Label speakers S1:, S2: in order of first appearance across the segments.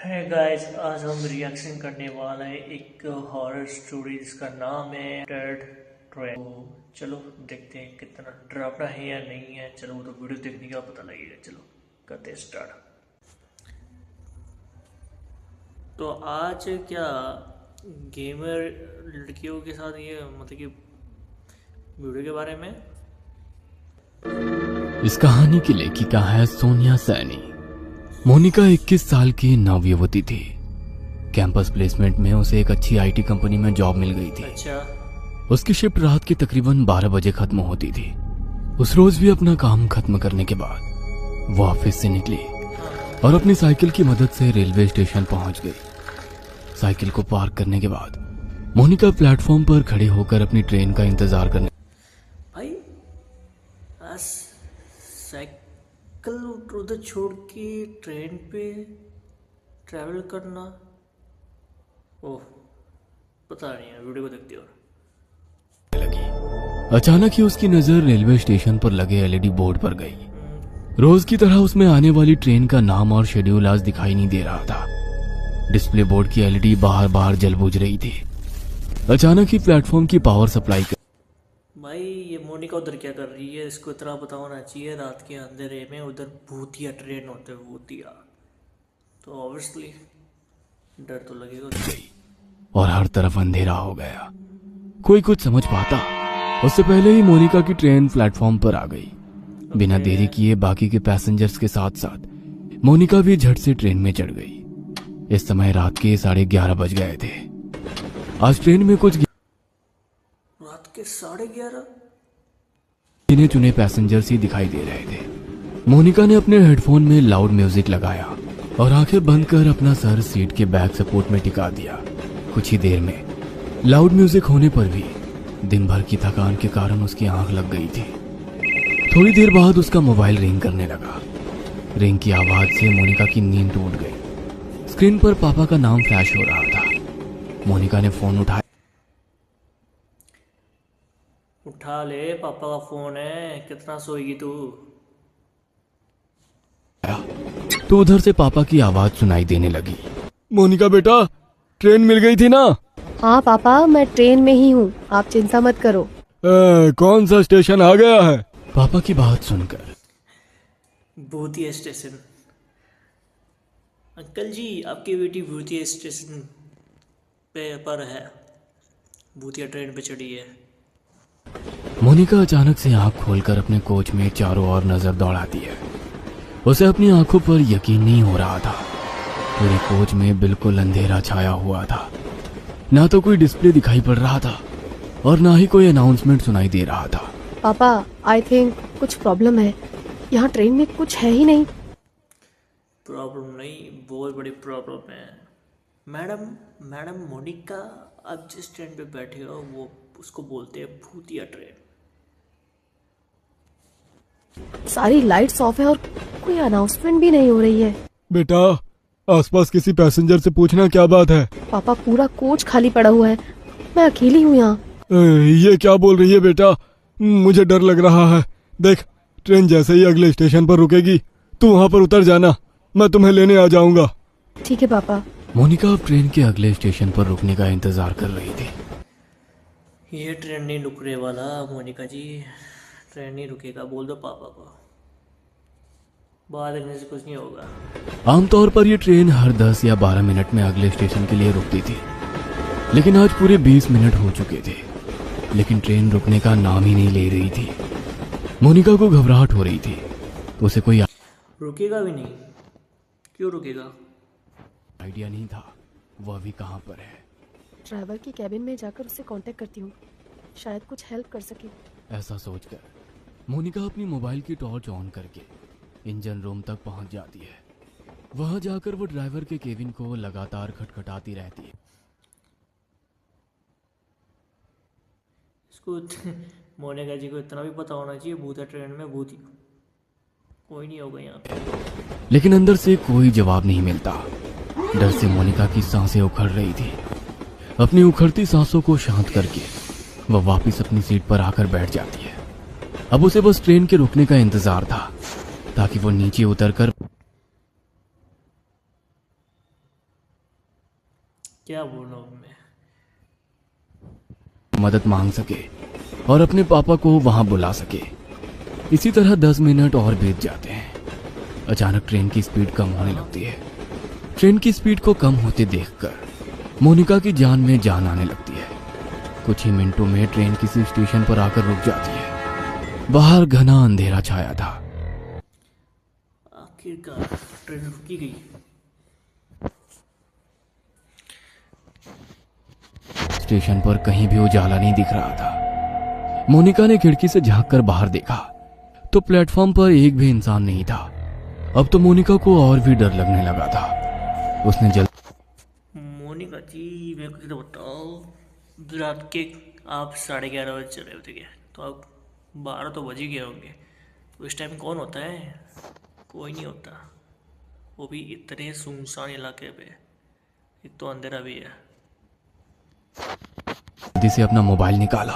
S1: है गाइस, आज हम रिएक्शन करने वाले हैं एक हॉरर स्टोरी जिसका नाम है डेड ट्रेन। तो चलो देखते हैं कितना डरावना है या नहीं है। चलो वो तो वीडियो देखने का पता लगेगा। चलो करते हैं स्टार्ट। तो आज क्या गेमर लड़कियों के साथ ये मतलब कि वीडियो के बारे में।
S2: इस कहानी की लेखिका है सोनिया सैनी। मोनिका 21 साल की नवयुवती थी। कैंपस प्लेसमेंट में उसे एक अच्छी आईटी कंपनी में जॉब मिल गई थी।
S1: अच्छा।
S2: उसकी शिफ्ट रात के तकरीबन 12 बजे खत्म होती थी। उस रोज भी अपना काम खत्म करने के बाद वो ऑफिस से निकली और अपनी साइकिल की मदद से रेलवे स्टेशन पहुंच गई। साइकिल को पार्क करने के बाद मोनिका प्लेटफॉर्म पर खड़े होकर अपनी ट्रेन का इंतजार करने
S1: भाई साइकिल उधर छोड़ के ट्रेन पे ट्रैवल करना, ओह पता नहीं है, वीडियो को देखते हो।
S2: लगी। अचानक ही उसकी नजर रेलवे स्टेशन पर लगे एलईडी बोर्ड पर गई। रोज की तरह उसमें आने वाली ट्रेन का नाम और शेड्यूल आज दिखाई नहीं दे रहा था। डिस्प्ले बोर्ड की एलईडी बाहर बाहर जल बुझ रही थी। अचानक ही प्लेटफॉर्म की पावर सप्लाई
S1: भाई ये मोनिका उधर क्या कर रही है, इसको इतना पता होना चाहिए। रात के अंधेरे में उधर भूतिया ट्रेन होते, भूतिया, तो ऑब्वियसली डर तो लगेगा
S2: गई और हर तरफ अंधेरा हो गया। कोई कुछ समझ पाता उससे पहले ही मोनिका की ट्रेन प्लेटफॉर्म पर आ गई। बिना देरी किए बाकी के पैसेंजर्स के साथ साथ मोनिका भी झट से ट्रेन में चढ़ गई। इस समय रात के 11:30 बज गए थे। आज ट्रेन में कुछ
S1: रात के 11:30
S2: गिने चुने पैसेंजर्स ही दिखाई दे रहे थे। मोनिका ने अपने हेडफोन में लाउड म्यूजिक लगाया और आंखें बंद कर अपना सर सीट के बैक सपोर्ट में टिका दिया। कुछ ही देर में लाउड म्यूजिक होने पर भी दिन भर की थकान के कारण उसकी आंख लग गई थी। थोड़ी देर बाद उसका मोबाइल रिंग करने लगा। रिंग की आवाज से मोनिका की नींद टूट गई। स्क्रीन पर पापा का नाम फ्लैश हो रहा था। मोनिका ने फोन उठाया।
S1: उठा ले, पापा का फोन है, कितना सोएगी तू।
S2: तो उधर से पापा की आवाज सुनाई देने लगी। मोनिका बेटा, ट्रेन मिल गई थी ना?
S3: हाँ पापा, मैं ट्रेन में ही हूँ, आप चिंता मत करो।
S2: कौन सा स्टेशन आ गया है? पापा की बात सुनकर
S1: भूतिया स्टेशन। अंकल जी, आपकी बेटी भूतिया स्टेशन पर है, भूतिया ट्रेन पे चढ़ी है।
S2: मोनिका अचानक से आंख खोलकर अपने कोच में चारों ओर नजर दौड़ाती है। उसे अपनी आंखों पर यकीन नहीं हो रहा था। पूरे कोच में बिल्कुल अंधेरा छाया हुआ था। ना तो कोई डिस्प्ले दिखाई पड़ रहा था और ना ही कोई अनाउंसमेंट सुनाई दे रहा था।
S3: पापा, आई थिंक कुछ प्रॉब्लम है। यहाँ ट्रेन में कुछ है ही नहीं।
S1: प्रॉब्लम नहीं, बहुत बड़ी प्रॉब्लम है। मैडम मोनिका, आप जिस ट्रेन पे बैठे हो वो उसको बोलते हैं भूतिया ट्रेन।
S3: सारी लाइट्स ऑफ है और कोई अनाउंसमेंट भी नहीं हो रही है।
S2: बेटा, आसपास किसी पैसेंजर से पूछना क्या बात है।
S3: पापा, पूरा कोच खाली पड़ा हुआ है, मैं अकेली हूँ यहाँ।
S2: ये क्या बोल रही है बेटा? मुझे डर लग रहा है। देख, ट्रेन जैसे ही अगले स्टेशन पर रुकेगी तू वहाँ पर उतर जाना, मैं तुम्हें लेने आ जाऊंगा।
S3: ठीक है पापा।
S2: मोनिका अब ट्रेन के अगले स्टेशन पर रुकने का इंतजार कर रही थी।
S1: ये ट्रेन नहीं रुकने वाला मोनिका जी, ट्रेन नहीं रुकेगा, बोल दो पापा को, बाहर देखने से कुछ नहीं होगा।
S2: आमतौर पर यह ट्रेन हर 10 या 12 मिनट में अगले स्टेशन के लिए रुकती थी, लेकिन आज पूरे 20 मिनट हो चुके थे, लेकिन ट्रेन रुकने का नाम ही नहीं ले रही थी। मोनिका को घबराहट हो रही थी। उसे कोई
S1: रुकेगा भी नहीं, क्यों रुकेगा?
S2: आइडिया नहीं था वो अभी कहाँ पर है।
S3: ड्राइवर की कैबिन में जाकर उससे कांटेक्ट करती हूँ, शायद कुछ हेल्प कर सके।
S2: ऐसा सोचकर मोनिका अपनी मोबाइल की टॉर्च ऑन करके इंजन रूम तक पहुंच जाती है। वहां जाकर वो ड्राइवर के केबिन को लगातार खटखटाती रहती है।
S1: इसको मोनिका जी को इतना भी पता होना चाहिए, भूतिया ट्रेन में भूत कोई नहीं होगा यहाँ पे।
S2: लेकिन अंदर से कोई जवाब नहीं मिलता। डर से मोनिका की सांसें उखड़ रही थी। अपनी उखड़ती सांसों को शांत करके वह वापस अपनी सीट पर आकर बैठ जाती है। अब उसे बस ट्रेन के रुकने का इंतजार था ताकि वो नीचे उतरकर
S1: क्या बोलूं अब मैं।
S2: मदद मांग सके और अपने पापा को वहां बुला सके। इसी तरह 10 मिनट और बीत जाते हैं। अचानक ट्रेन की स्पीड कम होने लगती है। ट्रेन की स्पीड को कम होते देखकर मोनिका की जान में जान आने लगती है। कुछ ही मिनटों में ट्रेन किसी स्टेशन पर आकर रुक जाती है। बाहर घना अंधेरा छाया था।
S1: आखिरकार ट्रेन रुकी गई।
S2: स्टेशन पर कहीं भी उजाला नहीं दिख रहा था। मोनिका ने खिड़की से झांककर बाहर देखा तो प्लेटफॉर्म पर एक भी इंसान नहीं था। अब तो मोनिका को और भी डर लगने लगा था। उसने
S1: मोनिका जी मेरे को तो बताओ, रात के आप 11:30 बजे चले होते क्या? तो अब 12 तो बज ही गए होंगे। तो इस टाइम कौन होता है? कोई नहीं होता, वो भी इतने सुनसान इलाके पे। एक तो अंधेरा भी है।
S2: जल्दी से अपना मोबाइल निकाला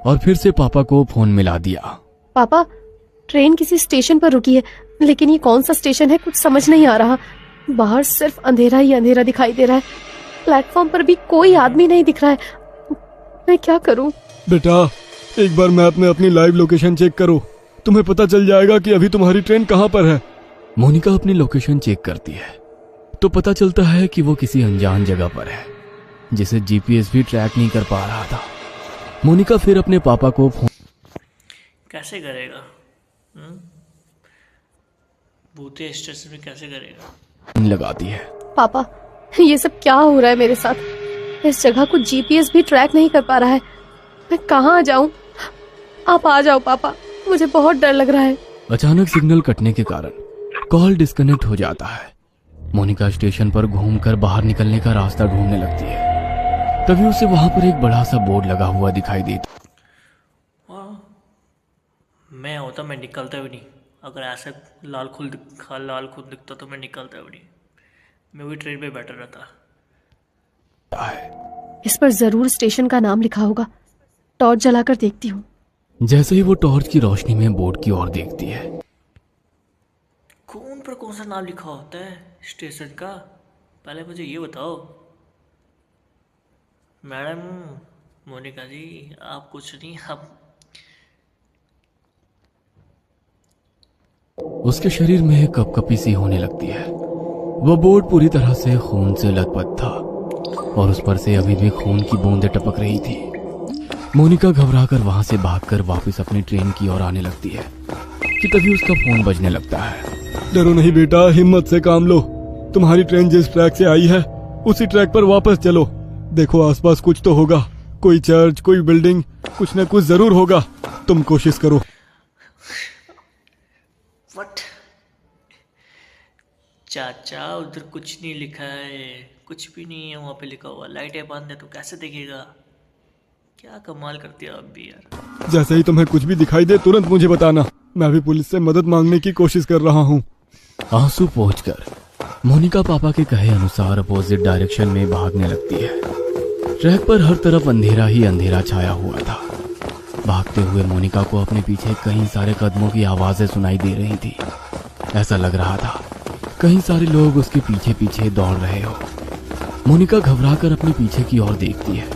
S2: और फिर से पापा को फोन मिला दिया।
S3: पापा, ट्रेन किसी स्टेशन पर रुकी है, लेकिन ये कौन सा स्टेशन है कुछ समझ नहीं आ रहा। बाहर सिर्फ अंधेरा ही अंधेरा दिखाई दे रहा है। प्लेटफॉर्म पर भी कोई आदमी नहीं दिख रहा है। मैं क्या करूं?
S4: बेटा, एक बार मैप में अपनी लाइव लोकेशन चेक करो, तुम्हें पता चल जाएगा कि अभी तुम्हारी ट्रेन कहाँ पर है।
S2: मोनिका अपनी लोकेशन चेक करती है तो पता चलता है कि वो किसी अनजान जगह पर है जिसे जीपीएस भी ट्रैक नहीं कर पा रहा था। मोनिका फिर अपने पापा को फोन
S1: कैसे करेगा? भूतिया स्टेशन में कैसे करेगा?
S2: लगाती है।
S3: पापा, ये सब क्या हो रहा है मेरे साथ? इस जगह को जीपीएस भी ट्रैक नहीं कर पा रहा है। मैं कहाँ जाऊं? आप आ जाओ पापा, मुझे बहुत डर लग रहा है।
S2: अचानक सिग्नल कटने के कारण कॉल डिस्कनेक्ट हो जाता है। मोनिका स्टेशन पर घूमकर बाहर निकलने का रास्ता ढूंढने लगती है। तभी उसे वहां पर एक बड़ा सा बोर्ड लगा हुआ दिखाई देता।
S1: मैं होता मैं निकलता भी नहीं। अगर ऐसे लाल खुल दिखता तो मैं निकलता भी नहीं। मैं भी ट्रेन पे बैठा रहता।
S3: इस पर जरूर स्टेशन का नाम लिखा होगा। टॉर्च जलाकर देखती हूँ।
S2: जैसे ही वो टॉर्च की रोशनी में बोर्ड की ओर देखती है,
S1: कौन पर कौन सा नाम लिखा होता है स्टेशन का? पहले मुझे ये बताओ। मैडम मोनिका जी, आप कुछ नहीं, आप
S2: उसके शरीर में कपकपी सी होने लगती है। वह बोर्ड पूरी तरह से खून से लथपथ था और उस पर से अभी भी खून की बूंदें टपक रही थी। मोनिका घबराकर वहां से भागकर वापस अपनी ट्रेन की ओर आने लगती है कि तभी उसका फोन बजने लगता है।
S4: डरो नहीं बेटा, हिम्मत से काम लो। तुम्हारी ट्रेन जिस ट्रैक से आई है उसी ट्रैक पर वापस चलो। देखो आसपास कुछ तो होगा, कोई चर्च, कोई बिल्डिंग, कुछ न कुछ जरूर होगा। तुम कोशिश करो।
S1: व्हाट? चाचा उधर कुछ नहीं लिखा है, कुछ भी नहीं है वहाँ पे लिखा हुआ। लाइटें बंद है तो कैसे दिखेगा? क्या कमाल करती है आप भी यार।
S4: जैसे ही तुम्हें कुछ भी दिखाई दे तुरंत मुझे बताना। मैं भी पुलिस से मदद मांगने की कोशिश कर रहा हूँ।
S2: आंसू पोंछकर मोनिका पापा के कहे अनुसार अपोजिट डायरेक्शन में भागने लगती है। ट्रैक पर हर तरफ अंधेरा ही अंधेरा छाया हुआ था। भागते हुए मोनिका को अपने पीछे कई सारे कदमों की आवाजें सुनाई दे रही थी। ऐसा लग रहा था कई सारे लोग उसके पीछे पीछे दौड़ रहे हो। मोनिका घबराकर अपने पीछे की ओर देखती है,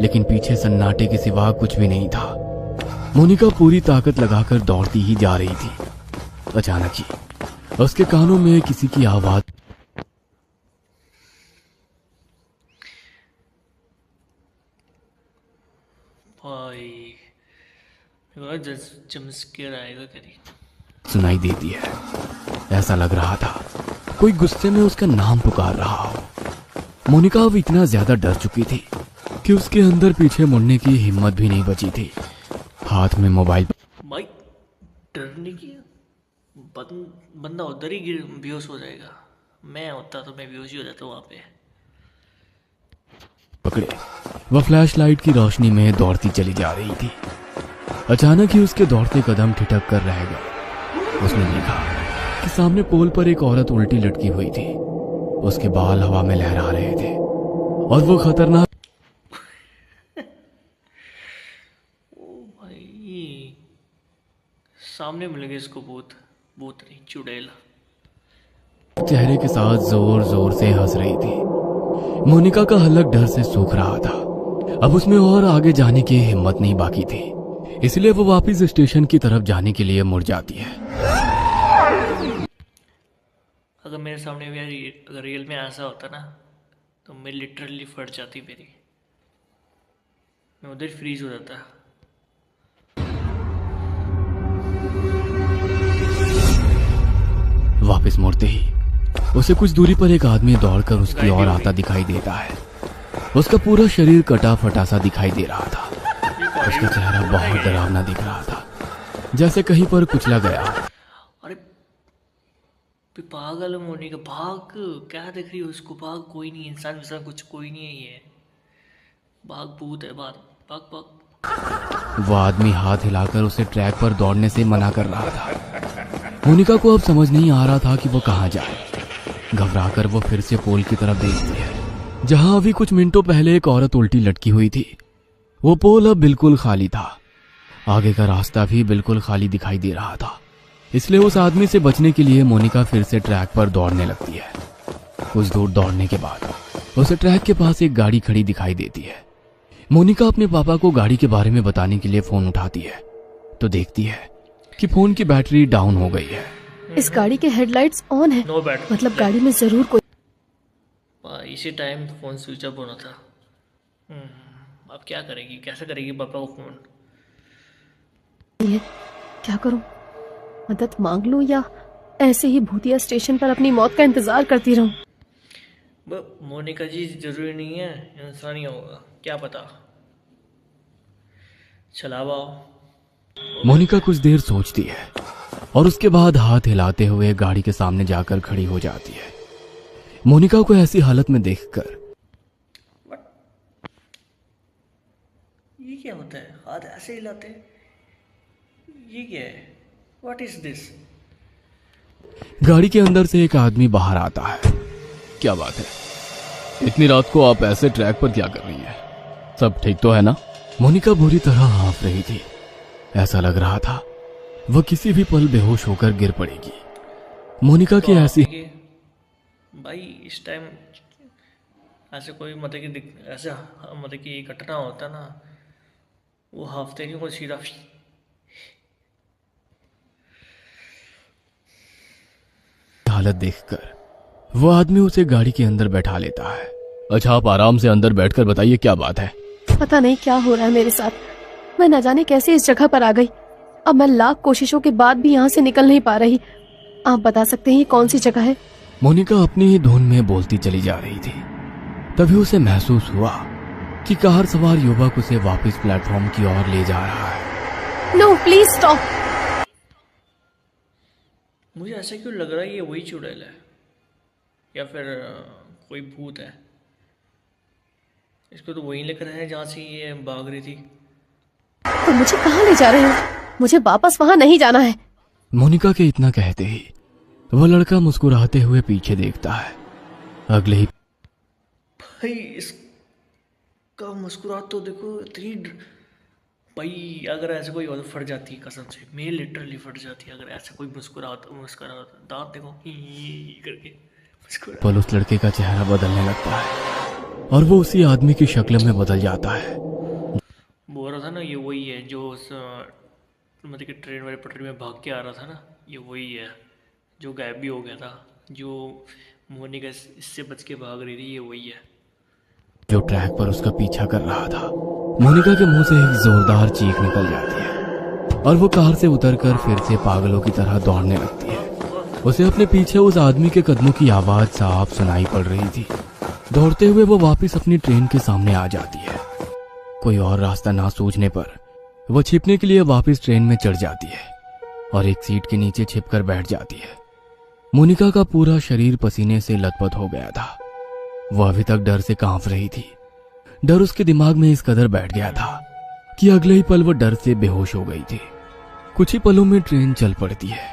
S2: लेकिन पीछे सन्नाटे के सिवा कुछ भी नहीं था। मोनिका पूरी ताकत लगाकर दौड़ती ही जा रही थी। अचानक ही उसके कानों में किसी की आवाज।
S1: भाई जम्पस्केयर आएगा करीब
S2: सुनाई देती है। ऐसा लग रहा था कोई गुस्से में उसका नाम पुकार रहा हो। मोनिका अब इतना ज्यादा डर चुकी थी कि उसके अंदर पीछे मुड़ने की हिम्मत भी नहीं बची थी। हाथ में मोबाइल
S1: भाई डरने की बंदा उधर ही बेहोश हो जाएगा। मैं होता तो मैं बेहोश ही हो जाता वहां पे।
S2: पकड़े वह फ्लैश लाइट की रोशनी में दौड़ती चली जा रही थी। अचानक ही उसके दौड़ते कदम ठिठक कर रह गए। उसने देखा कि सामने पोल पर एक औरत उल्टी लटकी हुई थी। उसके बाल हवा में लहरा रहे थे और वो खतरनाक
S1: भाई सामने मिल गए इसको भूत भूत नहीं चुड़ैल।
S2: चेहरे के साथ जोर जोर से हंस रही थी। मोनिका का हलक डर से सूख रहा था। अब उसमें और आगे जाने की हिम्मत नहीं बाकी थी, इसलिए वो वापस स्टेशन की तरफ जाने के लिए मुड़ जाती है।
S1: अगर मेरे सामने भी अगर रियल में ऐसा होता ना तो मैं लिटरली फट जाती, मैं उधर फ्रीज हो जाता।
S2: वापस मुड़ते ही उसे कुछ दूरी पर एक आदमी दौड़कर उसकी ओर आता दिखाई देता है। उसका पूरा शरीर कटा फटा सा दिखाई दे रहा था। उसका चेहरा बहुत डरावना दिख रहा था, जैसे कहीं पर कुचला गया।
S1: अरे पागल मोनिका, भाग, क्या देख रही हो उसको? भाग, कोई नहीं, इंसान वैसा कुछ कोई नहीं है ये, भाग, भूत है, भाग भाग भाग।
S2: वो आदमी हाथ हिलाकर उसे ट्रैक पर दौड़ने से मना कर रहा था। मोनिका को अब समझ नहीं आ रहा था कि वो कहाँ जाए। घबराकर वो फिर से पोल की तरफ देखती है, जहां अभी कुछ मिनटों पहले एक औरत उल्टी लटकी हुई थी। वो पोल अब बिल्कुल खाली था। आगे का रास्ता भी बिल्कुल खाली दिखाई दे रहा था, इसलिए उस आदमी से बचने के लिए मोनिका फिर से ट्रैक पर दौड़ने लगती है। कुछ दूर दौड़ने के बाद उसे ट्रैक के पास एक गाड़ी खड़ी दिखाई देती है। मोनिका अपने पापा को गाड़ी के बारे में बताने के लिए फोन उठाती है तो देखती है कि फोन की बैटरी डाउन हो गई है।
S3: इस गाड़ी के हेडलाइट्स ऑन है,
S1: नो बैट,
S3: मतलब गाड़ी में जरूर कोई।
S1: इसी टाइम फोन स्विच ऑफ होना था। अब क्या करेगी, कैसे करेगी पापा को फोन?
S3: है क्या करूं? मदद मांग लूं या ऐसे ही भूतिया स्टेशन पर अपनी मौत का इंतजार करती रहूं?
S1: मोनिका जी, जरूरी नहीं है इंसान ही होगा, क्या पता। चलाओ।
S2: मोनिका कुछ देर सोचती है और उसके बाद हाथ हिलाते हुए गाड़ी के सामने जाकर खड़ी हो जाती है। मोनिका को ऐसी हालत में देखकर
S1: ये क्या होता है? हाथ ऐसे हिलाते, ये क्या है? What is this?
S2: गाड़ी के अंदर से एक आदमी बाहर आता है। क्या बात है, इतनी रात को आप ऐसे ट्रैक पर क्या कर रही हैं? सब ठीक तो है ना? मोनिका बुरी तरह हाँफ रही थी। ऐसा लग रहा था वह किसी भी पल बेहोश होकर गिर पड़ेगी। मोनिका की ऐसी
S1: भाई इस टाइम ऐसे कोई मतलब कि ऐसा मतलब कि घटना होता ना, वो हफ्ते नहीं को सीधा
S2: हालत देखकर वो आदमी उसे गाड़ी के अंदर बैठा लेता है। अच्छा, आप आराम से अंदर बैठकर बताइए क्या बात है।
S3: पता नहीं क्या हो रहा है मेरे साथ, मैं न जाने कैसे इस जगह पर आ गई। अब मैं लाख कोशिशों के बाद भी यहाँ से निकल नहीं पा रही। आप बता सकते हैं ये कौन सी जगह है?
S2: मोनिका अपनी ही धुन में बोलती चली जा रही थी। तभी उसे महसूस हुआ कि कार सवार युवक उसे वापस प्लेटफॉर्म की ओर ले जा रहा है।
S3: No please stop.
S1: मुझे ऐसा क्यों लग रहा है ये वही चुड़ैल है या फिर कोई भूत है। इसको तो वहीं लेकर आए जहाँ से ये भाग रही थी।
S3: तो मुझे कहाँ ले जा रहे हो? मुझे वापस वहाँ नहीं जाना है।
S2: मोनिका के इतना कहते ही वह लड़का मुस्कुराते हुए पीछे देखता है। अगले ही
S1: भाई इसका मुस्कुराहट तो देखो, इतनी भाई अगर ऐसे कोई और फट जाती है, कसम से मैं लिटरली फट जाती है अगर ऐसा कोई मुस्कुरा दांत देखो ही करके मुस्कुरा।
S2: पल उस लड़के का चेहरा बदलने लगता है और वो उसी आदमी की शक्ल में बदल जाता है।
S1: बोल रहा था ना, ये वही है जो मतलब कि ट्रेन वाली पटरी में भाग के आ रहा था ना, ये वही है जो गायब भी हो गया था, जो मोनिका इससे बच के भाग रही थी, ये वही है
S2: जो ट्रैक पर उसका पीछा कर रहा था। मोनिका के मुंह से एक जोरदार चीख निकल जाती है और वो कार से उतरकर फिर से पागलों की तरह दौड़ने लगती है। उसे अपने पीछे उस आदमी के कदमों की आवाज साफ सुनाई पड़ रही थी। दौड़ते हुए वो वापस अपनी ट्रेन के सामने आ जाती है। कोई और रास्ता ना सूझने पर वो छिपने के लिए वापस ट्रेन में चढ़ जाती है और एक सीट के नीचे छिपकर बैठ जाती है। मोनिका का पूरा शरीर पसीने से लथपथ हो गया था। वह अभी तक डर से कांप रही थी। डर उसके दिमाग में इस कदर बैठ गया था कि अगले ही पल वो डर से बेहोश हो गई थी। कुछ ही पलों में ट्रेन चल पड़ती है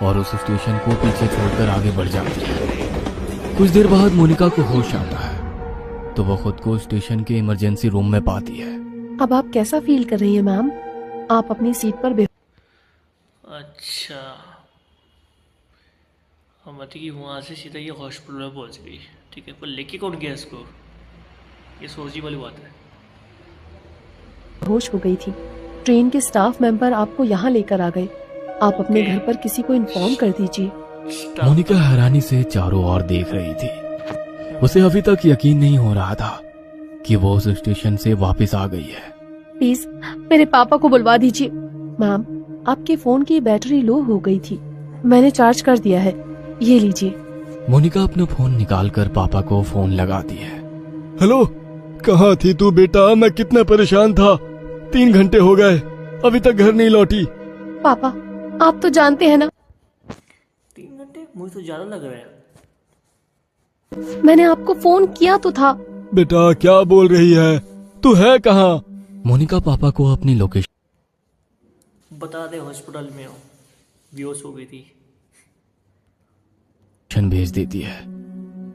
S2: और उस स्टेशन को पीछे छोड़कर आगे बढ़ जाती है। कुछ देर बाद मोनिका को होश आता है तो वो खुद को स्टेशन के इमरजेंसी रूम में पाती है।
S3: अब आप कैसा फील कर रही हैं मैम? आप अपनी सीट पर
S1: अच्छा मती की वहाँ से सीधा ये हॉस्पिटल में पहुँच गई। ठीक है, पर लेके कौन गया इसको, ये सोचने वाली बात है।
S3: होश हो गई थी। ट्रेन के स्टाफ मेंबर आपको यहाँ लेकर आ गए। आप अपने घर पर किसी को इन्फॉर्म कर दीजिए।
S2: मोनिका हैरानी से चारों ओर देख रही थी। उसे अभी तक यकीन नहीं हो रहा था कि वो उस स्टेशन से वापस आ गई है।
S3: प्लीज मेरे पापा को बुलवा दीजिए। मैम, आपके फोन की बैटरी लो हो गई थी, मैंने चार्ज कर दिया है, ये लीजिए।
S2: मोनिका अपना फोन निकालकर पापा को फोन लगाती है।
S4: हेलो, कहाँ थी तू बेटा? मैं कितना परेशान था। 3 घंटे हो गए, अभी तक घर नहीं लौटी।
S3: पापा, आप तो जानते हैं ना
S1: 3 घंटे मुझे तो ज्यादा लग रहा है।
S3: मैंने आपको फोन किया तो था।
S4: बेटा क्या बोल रही है? तू है कहाँ?
S2: मोनिका पापा को अपनी लोकेशन
S1: बता दे, हॉस्पिटल में हो, बेहोश हो गई थी।
S2: भेज देती है।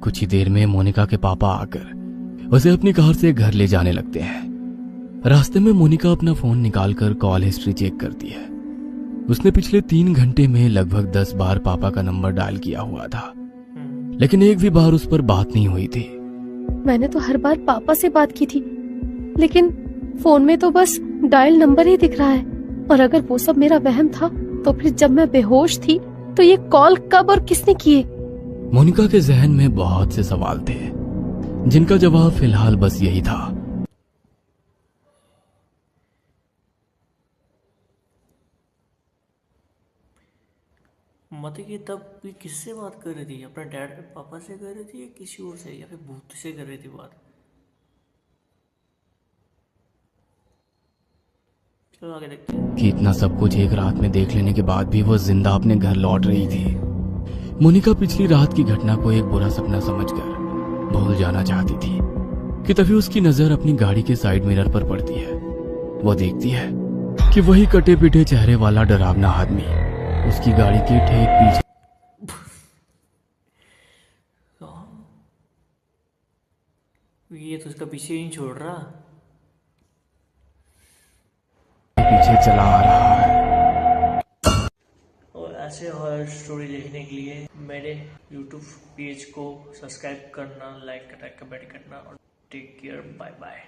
S2: कुछ ही देर में मोनिका के पापा आकर उसे अपनी कार से घर ले जाने लगते हैं। रास्ते में मोनिका अपना फोन निकालकर कॉल हिस्ट्री चेक करती है। उसने पिछले 3 घंटे में लगभग 10 बार पापा का नंबर डायल किया हुआ था, लेकिन एक भी बार उस पर बात नहीं हुई थी।
S3: मैंने तो हर बार पापा से बात की थी, लेकिन फोन में तो बस डायल नंबर ही दिख रहा है। और अगर वो सब मेरा वहम था, तो फिर जब मैं बेहोश थी तो ये कॉल कब और किसने किए?
S2: मोनिका के जहन में बहुत से सवाल थे, जिनका जवाब फिलहाल बस यही था।
S1: मती की तब भी किससे बात कर रही थी? अपने डैड पापा से कर रही थी या किसी और से, या फिर भूत से कर रही थी बात? चलो आगे देखते हैं।
S2: कि इतना सब कुछ एक रात में देख लेने के बाद भी वो जिंदा अपने घर लौट रही थी। मोनिका पिछली रात की घटना को एक बुरा सपना समझकर भूल जाना चाहती थी कि तभी उसकी नजर अपनी गाड़ी के साइड मिरर पर पड़ती है। वो देखती है कि वही कटे पिटे चेहरे वाला डरावना आदमी उसकी गाड़ी के ठीक पीछे
S1: ये तो उसका पीछे ही नहीं छोड़ रहा।
S2: चला आ रहा है।
S1: और ऐसे हॉरर स्टोरी देखने के लिए मेरे YouTube पेज को सब्सक्राइब करना, लाइक करना, कमेंट करना और टेक केयर, बाय बाय।